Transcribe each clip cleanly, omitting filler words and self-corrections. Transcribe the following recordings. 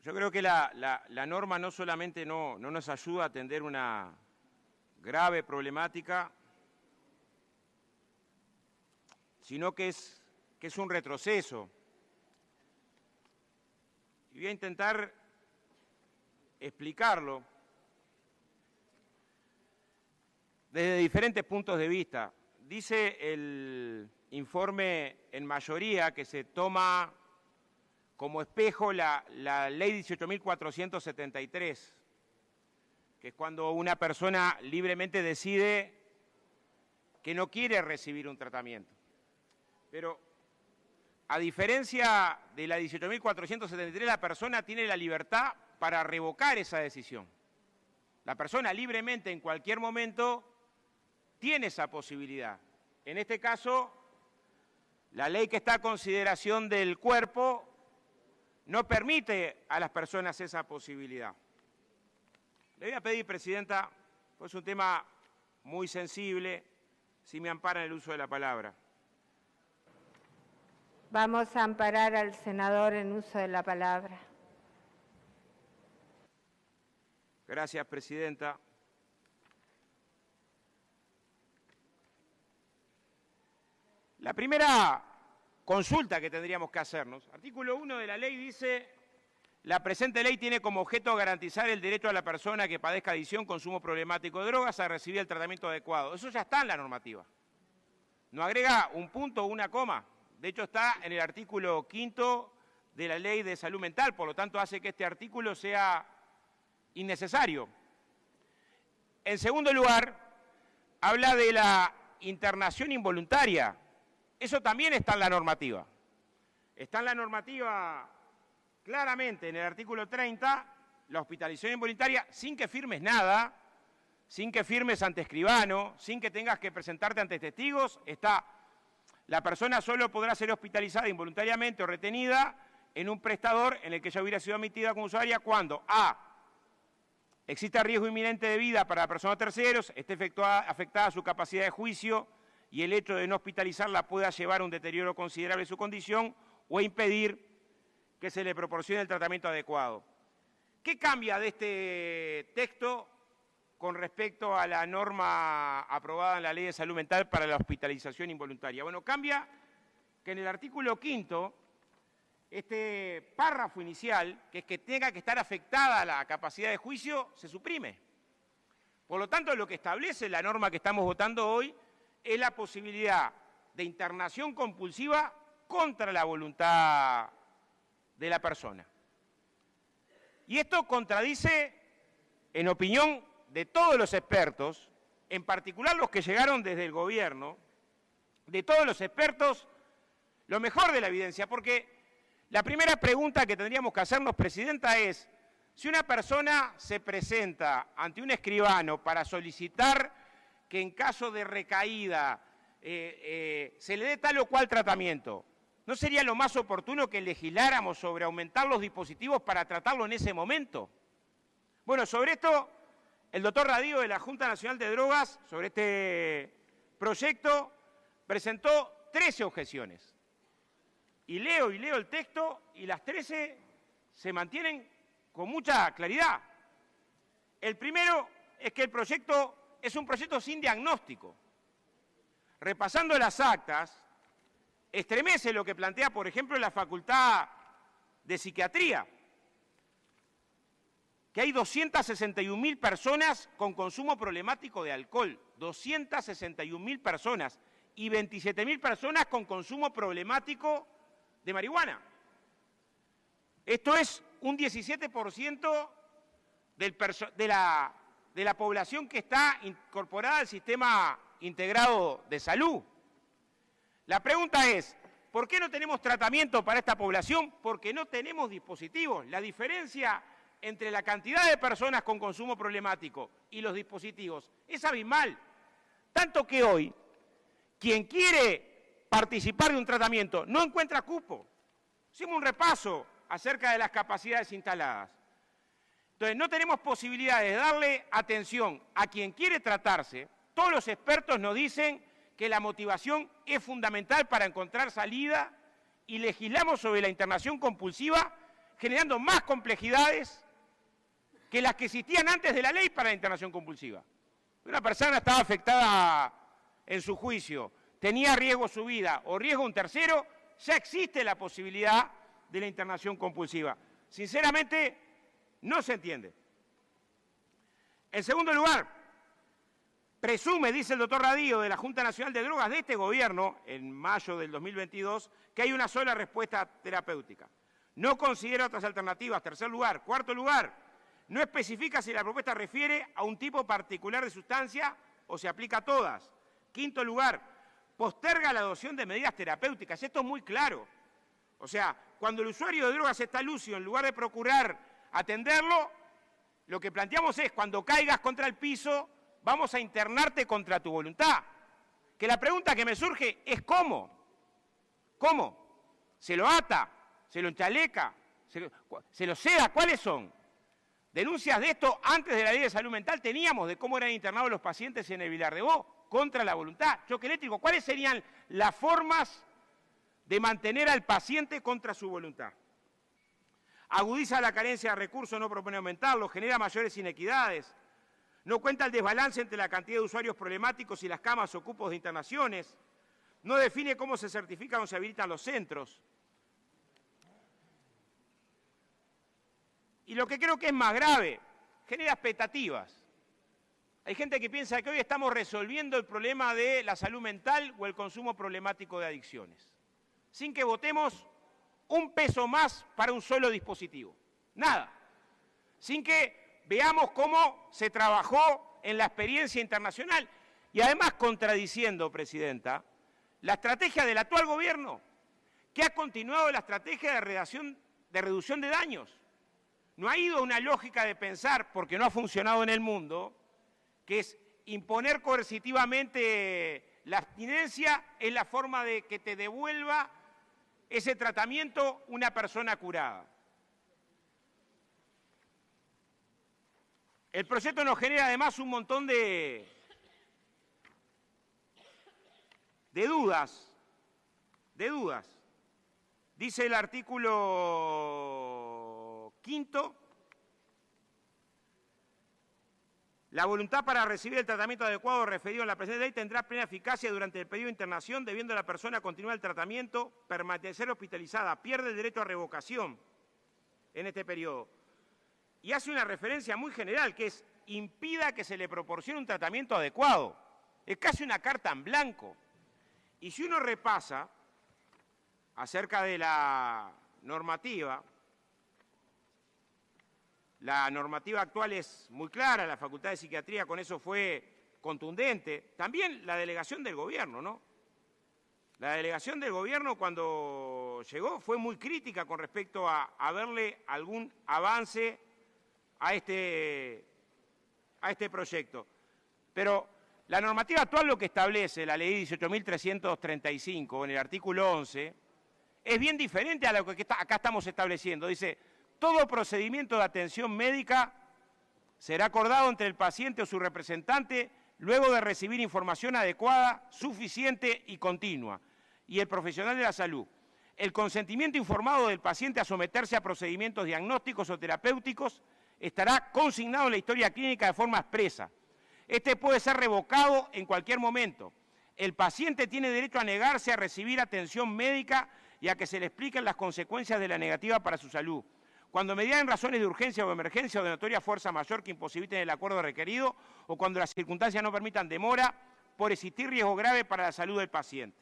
Yo creo que la norma no solamente no nos ayuda a atender una grave problemática, sino que es un retroceso. Y voy a intentar explicarlo desde diferentes puntos de vista. Dice el informe en mayoría que se toma como espejo la ley 18.473, que es cuando una persona libremente decide que no quiere recibir un tratamiento. Pero a diferencia de la 18.473, la persona tiene la libertad para revocar esa decisión. La persona libremente en cualquier momento tiene esa posibilidad. En este caso, la ley que está a consideración del cuerpo no permite a las personas esa posibilidad. Le voy a pedir, Presidenta, pues es un tema muy sensible, si me ampara en el uso de la palabra. Vamos a amparar al senador en uso de la palabra. Gracias, Presidenta. La primera consulta que tendríamos que hacernos, artículo 1 de la ley dice: la presente ley tiene como objeto garantizar el derecho a la persona que padezca adicción, consumo problemático de drogas a recibir el tratamiento adecuado. Eso ya está en la normativa. No agrega un punto o una coma. De hecho, está en el artículo 5 de la Ley de Salud Mental, por lo tanto hace que este artículo sea innecesario. En segundo lugar, habla de la internación involuntaria. Eso también está en la normativa. Está en la normativa claramente en el artículo 30, la hospitalización involuntaria, sin que firmes nada, sin que firmes ante escribano, sin que tengas que presentarte ante testigos, está: la persona solo podrá ser hospitalizada involuntariamente o retenida en un prestador en el que ya hubiera sido admitida como usuaria cuando a. exista riesgo inminente de vida para la persona o terceros, esté afectada su capacidad de juicio y el hecho de no hospitalizarla pueda llevar a un deterioro considerable de su condición o impedir que se le proporcione el tratamiento adecuado. ¿Qué cambia de este texto con respecto a la norma aprobada en la Ley de Salud Mental para la hospitalización involuntaria? Bueno, cambia que en el artículo 5, este párrafo inicial, que es que tenga que estar afectada la capacidad de juicio, se suprime. Por lo tanto, lo que establece la norma que estamos votando hoy es la posibilidad de internación compulsiva contra la voluntad de la persona. Y esto contradice, en opinión de todos los expertos, en particular los que llegaron desde el gobierno, de todos los expertos, lo mejor de la evidencia, porque la primera pregunta que tendríamos que hacernos, Presidenta, es: si una persona se presenta ante un escribano para solicitar que en caso de recaída se le dé tal o cual tratamiento, ¿no sería lo más oportuno que legisláramos sobre aumentar los dispositivos para tratarlo en ese momento? Bueno, sobre esto, el doctor Radío de la Junta Nacional de Drogas, sobre este proyecto, presentó 13 objeciones. Y leo el texto y las 13 se mantienen con mucha claridad. El primero es que el proyecto es un proyecto sin diagnóstico. Repasando las actas, estremece lo que plantea, por ejemplo, la Facultad de Psiquiatría, que hay 261.000 personas con consumo problemático de alcohol, 261.000 personas, y 27.000 personas con consumo problemático de marihuana. Esto es un 17% de la población que está incorporada al sistema integrado de salud. La pregunta es: ¿por qué no tenemos tratamiento para esta población? Porque no tenemos dispositivos. La diferencia entre la cantidad de personas con consumo problemático y los dispositivos es abismal. Tanto que hoy, quien quiere participar de un tratamiento no encuentra cupo. Hicimos un repaso acerca de las capacidades instaladas. Entonces, no tenemos posibilidades de darle atención a quien quiere tratarse. Todos los expertos nos dicen que la motivación es fundamental para encontrar salida y legislamos sobre la internación compulsiva, generando más complejidades que las que existían antes de la ley para la internación compulsiva. Una persona estaba afectada en su juicio, tenía riesgo su vida o riesgo un tercero, ya existe la posibilidad de la internación compulsiva. Sinceramente, no se entiende. En segundo lugar, presume, dice el doctor Radío, de la Junta Nacional de Drogas de este gobierno, en mayo del 2022, que hay una sola respuesta terapéutica. No considera otras alternativas. Tercer lugar. Cuarto lugar, no especifica si la propuesta refiere a un tipo particular de sustancia o se aplica a todas. Quinto lugar, posterga la adopción de medidas terapéuticas. Esto es muy claro. O sea, cuando el usuario de drogas está lúcido, en lugar de procurar atenderlo, lo que planteamos es, cuando caigas contra el piso, vamos a internarte contra tu voluntad. Que la pregunta que me surge es ¿cómo? ¿Cómo? ¿Se lo ata? ¿Se lo enchaleca? ¿Se lo seda? ¿Cuáles son? Denuncias de esto antes de la ley de salud mental teníamos de cómo eran internados los pacientes en el Vilar de Bo, contra la voluntad, choque eléctrico. ¿Cuáles serían las formas de mantener al paciente contra su voluntad? Agudiza la carencia de recursos, no propone aumentarlo, genera mayores inequidades, no cuenta el desbalance entre la cantidad de usuarios problemáticos y las camas o cupos de internaciones, no define cómo se certifican o se habilitan los centros. Y lo que creo que es más grave, genera expectativas. Hay gente que piensa que hoy estamos resolviendo el problema de la salud mental o el consumo problemático de adicciones, sin que votemos un peso más para un solo dispositivo. Nada. Sin que veamos cómo se trabajó en la experiencia internacional y además contradiciendo, Presidenta, la estrategia del actual gobierno, que ha continuado la estrategia de reducción de daños. No ha ido a una lógica de pensar, porque no ha funcionado en el mundo, que es imponer coercitivamente la abstinencia, es la forma de que te devuelva ese tratamiento una persona curada. El proyecto nos genera además un montón de dudas. Dice el artículo 5, la voluntad para recibir el tratamiento adecuado referido en la presente ley tendrá plena eficacia durante el periodo de internación, debiendo la persona continuar el tratamiento, permanecer hospitalizada, pierde el derecho a revocación en este periodo. Y hace una referencia muy general, que es impida que se le proporcione un tratamiento adecuado. Es casi una carta en blanco. Y si uno repasa acerca de la normativa actual es muy clara, la Facultad de Psiquiatría con eso fue contundente. También la delegación del gobierno, ¿no? La delegación del gobierno cuando llegó fue muy crítica con respecto a verle algún avance a este proyecto. Pero la normativa actual lo que establece, la ley 18.335, en el artículo 11, es bien diferente a lo que acá estamos estableciendo. Dice, todo procedimiento de atención médica será acordado entre el paciente o su representante luego de recibir información adecuada, suficiente y continua, y el profesional de la salud. El consentimiento informado del paciente a someterse a procedimientos diagnósticos o terapéuticos estará consignado en la historia clínica de forma expresa. Este puede ser revocado en cualquier momento. El paciente tiene derecho a negarse a recibir atención médica y a que se le expliquen las consecuencias de la negativa para su salud. Cuando median razones de urgencia o emergencia o de notoria fuerza mayor que imposibiliten el acuerdo requerido o cuando las circunstancias no permitan demora por existir riesgo grave para la salud del paciente.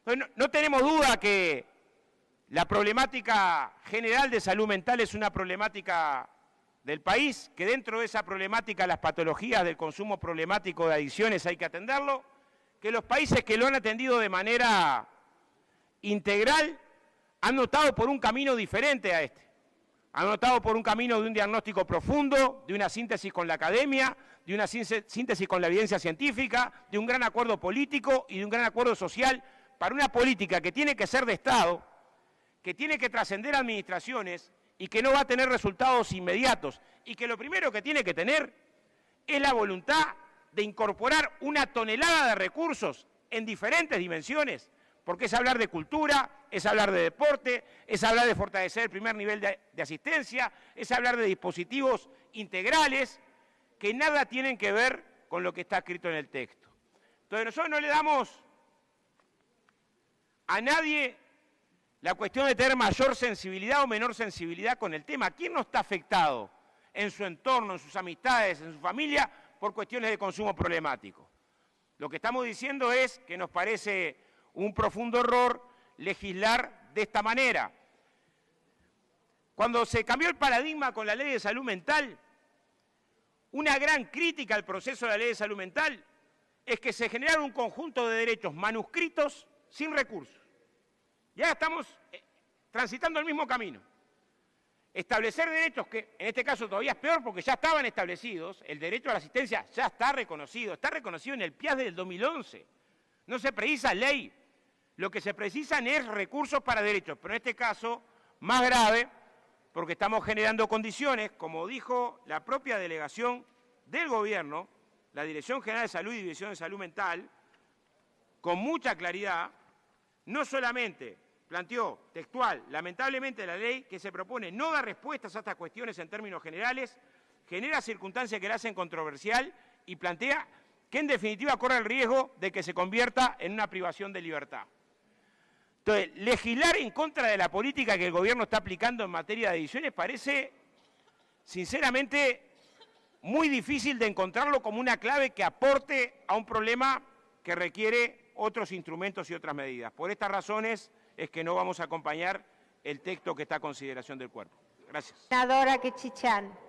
Entonces, no tenemos duda que la problemática general de salud mental es una problemática del país, que dentro de esa problemática las patologías del consumo problemático de adicciones hay que atenderlo, que los países que lo han atendido de manera integral han optado por un camino diferente a este. Han optado por un camino de un diagnóstico profundo, de una síntesis con la academia, de una síntesis con la evidencia científica, de un gran acuerdo político y de un gran acuerdo social para una política que tiene que ser de Estado, que tiene que trascender administraciones y que no va a tener resultados inmediatos y que lo primero que tiene que tener es la voluntad de incorporar una tonelada de recursos en diferentes dimensiones porque es hablar de cultura, es hablar de deporte, es hablar de fortalecer el primer nivel de asistencia, es hablar de dispositivos integrales que nada tienen que ver con lo que está escrito en el texto. Entonces nosotros no le damos a nadie la cuestión de tener mayor sensibilidad o menor sensibilidad con el tema. ¿Quién no está afectado en su entorno, en sus amistades, en su familia, por cuestiones de consumo problemático? Lo que estamos diciendo es que nos parece un profundo error legislar de esta manera. Cuando se cambió el paradigma con la Ley de Salud Mental, una gran crítica al proceso de la Ley de Salud Mental es que se generaron un conjunto de derechos manuscritos sin recursos. Ya estamos transitando el mismo camino. Establecer derechos que, en este caso todavía es peor porque ya estaban establecidos, el derecho a la asistencia ya está reconocido en el PIAS del 2011. No se precisa ley, lo que se precisan es recursos para derechos, pero en este caso, más grave, porque estamos generando condiciones, como dijo la propia delegación del gobierno, la Dirección General de Salud y División de Salud Mental, con mucha claridad, no solamente planteó textual, lamentablemente la ley que se propone no da respuestas a estas cuestiones en términos generales, genera circunstancias que la hacen controversial y plantea que en definitiva corre el riesgo de que se convierta en una privación de libertad. Entonces, legislar en contra de la política que el gobierno está aplicando en materia de adicciones parece, sinceramente, muy difícil de encontrarlo como una clave que aporte a un problema que requiere otros instrumentos y otras medidas. Por estas razones es que no vamos a acompañar el texto que está a consideración del cuerpo. Gracias. Senadora Quechichán.